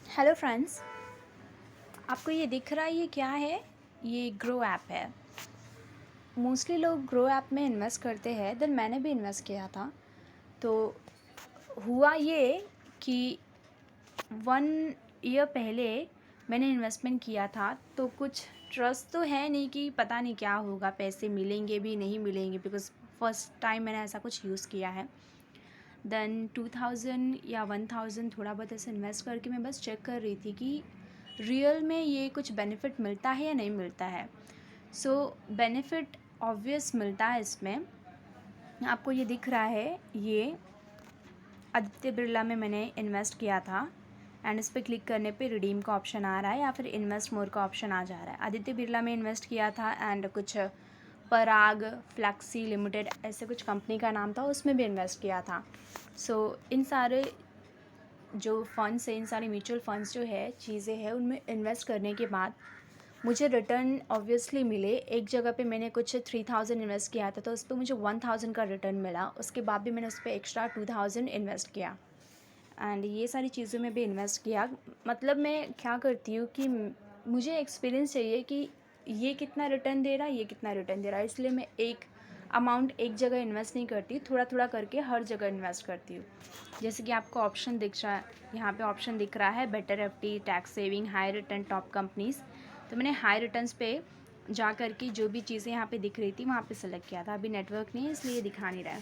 Hello friends. आपको ये दिख रहा है ये क्या है? ये ग्रो ऐप है। मोस्टली लोग ग्रो ऐप में इन्वेस्ट करते हैं, देन मैंने भी इन्वेस्ट किया था। तो हुआ ये कि 1 ईयर पहले मैंने इन्वेस्टमेंट किया था, तो कुछ ट्रस्ट तो है नहीं कि पता नहीं क्या होगा, पैसे मिलेंगे भी नहीं मिलेंगे, बिकॉज़ फर्स्ट टाइम मैंने ऐसा कुछ यूज़ किया है। देन 2000 या 1000 थोड़ा बहुत ऐसे इन्वेस्ट करके मैं बस चेक कर रही थी कि रियल में ये कुछ बेनिफिट मिलता है या नहीं मिलता है। सो बेनिफिट ऑब्वियस मिलता है इसमें। आपको ये दिख रहा है, ये आदित्य बिरला में मैंने इन्वेस्ट किया था एंड इस पर क्लिक करने पे रिडीम का ऑप्शन आ रहा है या फिर इन्वेस्ट मोर का ऑप्शन आ जा रहा है। आदित्य बिरला में इन्वेस्ट किया था एंड कुछ पराग फ्लैक्सी लिमिटेड ऐसे कुछ कंपनी का नाम था, उसमें भी इन्वेस्ट किया था। सो इन सारे जो फंड्स है, इन सारे म्यूचुअल फंड्स जो है चीज़ें हैं, उनमें इन्वेस्ट करने के बाद मुझे रिटर्न ऑब्वियसली मिले। एक जगह पे मैंने कुछ 3000 इन्वेस्ट किया था, तो उस पर मुझे 1000 का रिटर्न मिला। उसके बाद भी मैंने उस पर एक्स्ट्रा 2000 इन्वेस्ट किया एंड ये सारी चीज़ों में भी इन्वेस्ट किया। मतलब मैं क्या करती हूँ कि मुझे एक्सपीरियंस चाहिए कि ये कितना रिटर्न दे रहा है, ये कितना रिटर्न दे रहा है, इसलिए मैं एक अमाउंट एक जगह इन्वेस्ट नहीं करती, थोड़ा थोड़ा करके हर जगह इन्वेस्ट करती हूँ। जैसे कि आपको ऑप्शन दिख रहा है, यहाँ पे ऑप्शन दिख रहा है better FD, tax saving, high return, top companies. तो मैंने हाई रिटर्न्स पे जा कर के जो भी चीज़ें यहाँ पे दिख रही थी वहाँ पे सेलेक्ट किया था। अभी नेटवर्क नहीं है इसलिए दिखा नहीं रहा है।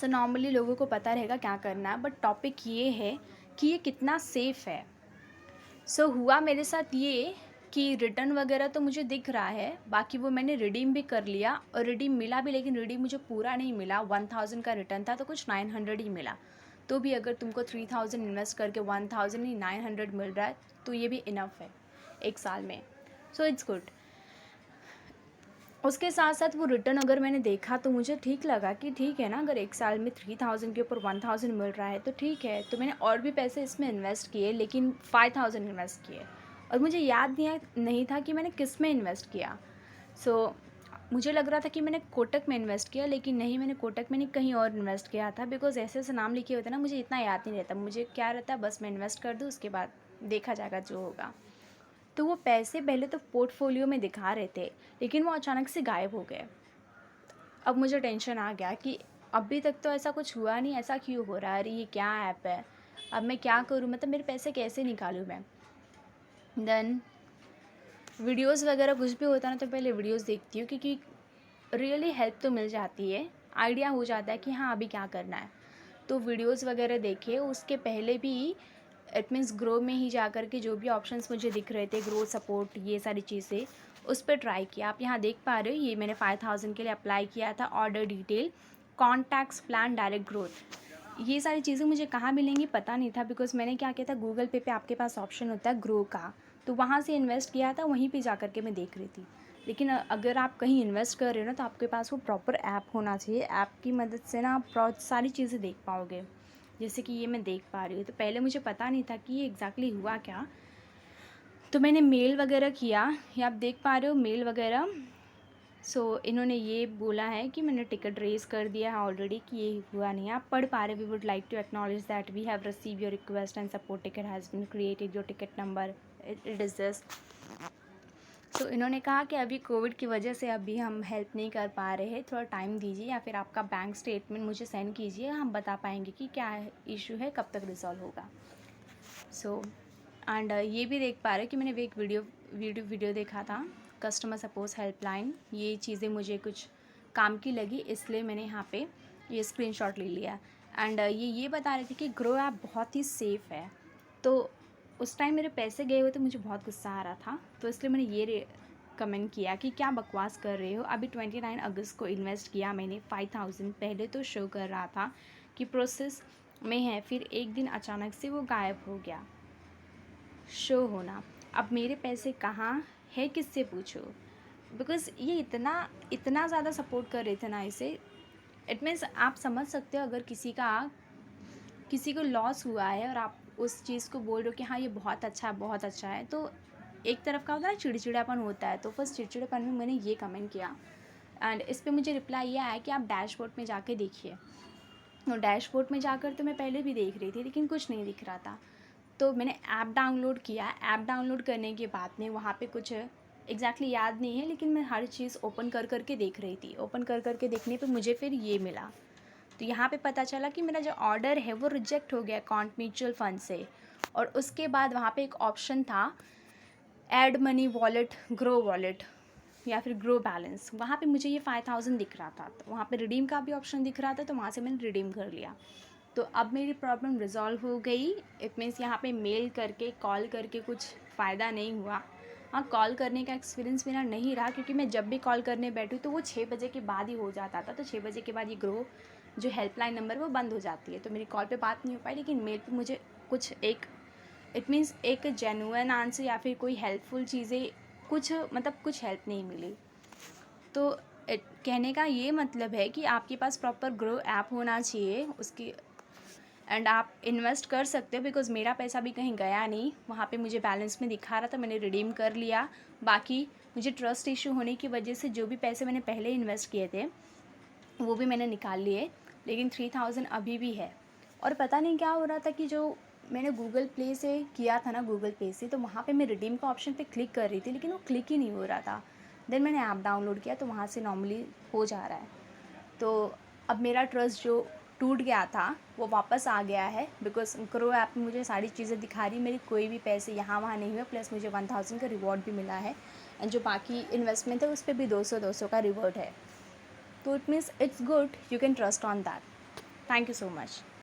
सो नॉर्मली लोगों को पता रहेगा क्या करना है, बट टॉपिक ये है कि ये कितना सेफ़ है। सो हुआ मेरे साथ ये कि रिटर्न वगैरह तो मुझे दिख रहा है, बाकी वो मैंने रिडीम भी कर लिया और रिडीम मिला भी, लेकिन रिडीम मुझे पूरा नहीं मिला। 1000 का रिटर्न था तो कुछ 900 ही मिला। तो भी अगर तुमको 3000 इन्वेस्ट करके 1000 ही 900 मिल रहा है तो ये भी इनफ है एक साल में। So it's good. उसके साथ साथ वो रिटर्न अगर मैंने देखा तो मुझे ठीक लगा कि ठीक है ना, अगर एक साल में 3000 के ऊपर 1000 मिल रहा है तो ठीक है। तो मैंने और भी पैसे इसमें इन्वेस्ट किए, लेकिन 5000 इन्वेस्ट किए और मुझे याद नहीं था कि मैंने किस में इन्वेस्ट किया। सो मुझे लग रहा था कि मैंने कोटक में इन्वेस्ट किया, लेकिन नहीं, मैंने कोटक में नहीं, कहीं और इन्वेस्ट किया था। बिकॉज ऐसे ऐसे नाम लिखे होते ना, मुझे इतना याद नहीं रहता। मुझे क्या रहता है, बस मैं इन्वेस्ट कर दूँ, उसके बाद देखा जाएगा जो होगा। तो वो पैसे पहले तो पोर्टफोलियो में दिखा रहे थे, लेकिन वो अचानक से गायब हो गए। अब मुझे टेंशन आ गया कि अभी तक तो ऐसा कुछ हुआ नहीं, ऐसा क्यों हो रहा है, अरे ये क्या ऐप है, अब मैं क्या करूँ, मतलब मेरे पैसे कैसे निकालूँ मैं। देन वीडियोस वगैरह कुछ भी होता है ना, तो पहले वीडियोस देखती हूँ, क्योंकि रियली हेल्प तो मिल जाती है, आइडिया हो जाता है कि हाँ अभी क्या करना है। तो वीडियोस वगैरह देखे, उसके पहले भी इट मीन्स ग्रो में ही जा कर के जो भी ऑप्शंस मुझे दिख रहे थे, ग्रो सपोर्ट, ये सारी चीज़ें, उस पर ट्राई किया। आप यहाँ देख पा रहे हो, ये मैंने 5000 के लिए अप्लाई किया था। Order detail, contacts, plan, direct growth, ये सारी चीज़ें मुझे कहाँ मिलेंगी पता नहीं था। बिकॉज मैंने क्या किया था, गूगल पे आपके पास ऑप्शन होता है ग्रो का, तो वहाँ से इन्वेस्ट किया था, वहीं पे जा कर के मैं देख रही थी। लेकिन अगर आप कहीं इन्वेस्ट कर रहे हो ना, तो आपके पास वो प्रॉपर ऐप होना चाहिए। ऐप की मदद से ना आप बहुत सारी चीज़ें देख पाओगे, जैसे कि ये मैं देख पा रही हूँ। तो पहले मुझे पता नहीं था कि ये एग्जैक्टली हुआ क्या। तो मैंने मेल वगैरह किया, ये आप देख पा रहे हो मेल वगैरह। सो इन्होंने ये बोला है कि मैंने टिकट रेज कर दिया है ऑलरेडी, कि ये हुआ नहीं है। आप पढ़ पा रहे, we would like to acknowledge that we have receive your request and support ticket has been created, your ticket number it is this. तो इन्होंने कहा कि अभी कोविड की वजह से अभी हम हेल्प नहीं कर पा रहे हैं, थोड़ा टाइम दीजिए या फिर आपका बैंक स्टेटमेंट मुझे सेंड कीजिए, हम बता पाएंगे कि क्या इशू है, कब तक रिजॉल्व होगा। सो एंड ये भी देख पा रहे हैं कि मैंने भी एक वीडियो देखा था, कस्टमर सपोर्ट हेल्पलाइन। ये चीज़ें मुझे कुछ काम की लगी, इसलिए मैंने यहाँ पे ये स्क्रीनशॉट ले लिया। एंड ये बता रहे थे कि ग्रो ऐप बहुत ही सेफ़ है। तो उस टाइम मेरे पैसे गए हुए थे, मुझे बहुत गुस्सा आ रहा था, तो इसलिए मैंने ये कमेंट किया कि क्या बकवास कर रहे हो। अभी 29 अगस्त को इन्वेस्ट किया मैंने 5000, पहले तो शो कर रहा था कि प्रोसेस में है, फिर एक दिन अचानक से वो गायब हो गया शो होना। अब मेरे पैसे कहाँ है, किससे पूछो। बिकॉज़ ये इतना इतना ज़्यादा सपोर्ट कर रहे थे ना इसे, इट मीन्स आप समझ सकते हो, अगर किसी को लॉस हुआ है और आप उस चीज़ को बोल रहे हो कि हाँ ये बहुत अच्छा है, बहुत अच्छा है, तो एक तरफ का होता है ना, चिड़चिड़ापन होता है। तो फर्स्ट चिड़चिड़ापन में मैंने ये कमेंट किया एंड इस पर मुझे रिप्लाई ये आया कि आप डैशबोर्ड में जाके देखिए। और डैशबोर्ड में जाकर तो मैं पहले भी देख रही थी, लेकिन कुछ नहीं दिख रहा था। तो मैंने ऐप डाउनलोड किया। ऐप डाउनलोड करने के बाद में वहाँ पे कुछ एग्जैक्टली याद नहीं है, लेकिन मैं हर चीज़ ओपन कर कर के देख रही थी। ओपन कर कर के देखने पे मुझे फिर ये मिला। तो यहाँ पे पता चला कि मेरा जो ऑर्डर है वो रिजेक्ट हो गया अकाउंट म्यूचुअल फ़ंड से। और उसके बाद वहाँ पे एक ऑप्शन था, add money wallet, grow wallet या फिर ग्रो बैलेंस। वहाँ पे मुझे ये 5000 दिख रहा था, तो वहाँ पे रिडीम का भी ऑप्शन दिख रहा था, तो वहाँ से मैंने रिडीम कर लिया। तो अब मेरी प्रॉब्लम रिज़ॉल्व हो गई। इट मीन्स यहाँ पे मेल करके, कॉल करके कुछ फ़ायदा नहीं हुआ। हाँ, कॉल करने का एक्सपीरियंस मेरा नहीं रहा, क्योंकि मैं जब भी कॉल करने बैठी तो वो 6 बजे के बाद ही हो जाता था। तो 6 बजे के बाद ये ग्रो जो हेल्पलाइन नंबर वो बंद हो जाती है, तो मेरी कॉल पे बात नहीं हो पाई। लेकिन मेल पे मुझे कुछ एक, इट मीन्स एक जेन्युइन आंसर या फिर कोई हेल्पफुल चीज़ें, कुछ मतलब कुछ हेल्प नहीं मिली। तो कहने का ये मतलब है कि आपके पास प्रॉपर ग्रो ऐप होना चाहिए उसकी, एंड आप इन्वेस्ट कर सकते हो। बिकॉज़ मेरा पैसा भी कहीं गया नहीं, वहाँ पे मुझे बैलेंस में दिखा रहा था, मैंने रिडीम कर लिया। बाकी मुझे ट्रस्ट इशू होने की वजह से जो भी पैसे मैंने पहले इन्वेस्ट किए थे वो भी मैंने निकाल लिए, लेकिन 3000 अभी भी है। और पता नहीं क्या हो रहा था कि जो मैंने गूगल प्ले से किया था ना, गूगल पे से, तो वहाँ पे मैं रिडीम का ऑप्शन पे क्लिक कर रही थी, लेकिन वो क्लिक ही नहीं हो रहा था। देन मैंने ऐप डाउनलोड किया, तो वहाँ से नॉर्मली हो जा रहा है। तो अब मेरा ट्रस्ट जो टूट गया था वो वापस आ गया है, बिकॉज ग्रो ऐप में मुझे सारी चीज़ें दिखा रही, मेरी कोई भी पैसे यहाँ वहाँ नहीं हुए, प्लस मुझे 1000 का रिवॉर्ड भी मिला है। एंड जो बाकी इन्वेस्टमेंट है उस पर भी 200 का रिवॉर्ड है। तो it means it's good, you can trust on that. Thank you so much.